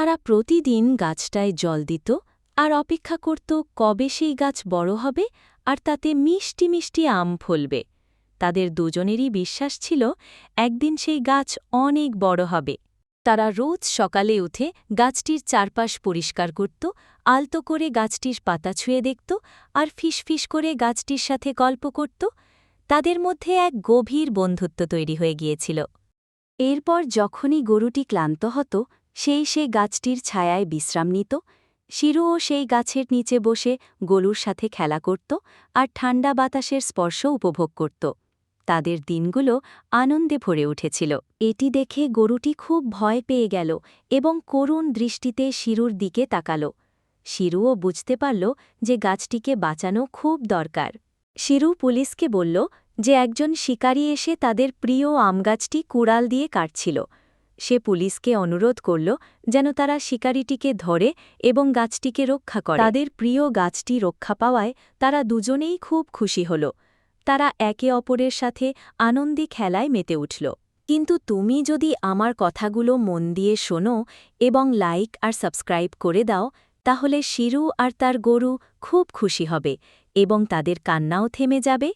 তারা প্রতিদিন গাছটায় জল দিত আর অপেক্ষা করত কবে সেই গাছ বড় হবে আর তাতে মিষ্টি মিষ্টি আম ফলবে। তাদের দুজনেরই বিশ্বাস ছিল একদিন সেই গাছ অনেক বড় হবে। তারা রোজ সকালে উঠে গাছটির চারপাশ পরিষ্কার করত, আলতো করে গাছটির পাতা ছুঁয়ে দেখত আর ফিসফিস করে গাছটির সাথে গল্প করত। তাদের মধ্যে এক গভীর বন্ধুত্ব তৈরি হয়ে গিয়েছিল। এরপর যখনই গরুটি ক্লান্ত হতো সেই গাছটির ছায়ায় বিশ্রাম নিত। শিরুও সেই গাছের নিচে বসে গরুর সাথে খেলা করত আর ঠান্ডা বাতাসের স্পর্শ উপভোগ করত। তাদের দিনগুলো আনন্দে ভরে উঠেছিল। এটি দেখে গরুটি খুব ভয় পেয়ে গেল এবং করুণ দৃষ্টিতে শিরুর দিকে তাকাল। শিরুও বুঝতে পারল যে গাছটিকে বাঁচানো খুব দরকার। শিরু পুলিশকে বলল যে একজন শিকারী এসে তাদের প্রিয় আমগাছটি কুড়াল দিয়ে কাটছিল। সে পুলিশকে অনুরোধ করল যেন তারা শিকারীটিকে ধরে এবং গাছটিকে রক্ষা করে। তাদের প্রিয় গাছটি রক্ষা পাওয়ায় তারা দুজনেই খুব খুশি হল। তারা একে অপরের সাথে আনন্দে খেলায় মেতে উঠল। কিন্তু তুমি যদি আমার কথাগুলো মন দিয়ে শোনো এবং লাইক আর সাবস্ক্রাইব করে দাও, তাহলে শিরু আর তার গরু খুব খুশি হবে এবং তাদের কান্নাও থেমে যাবে।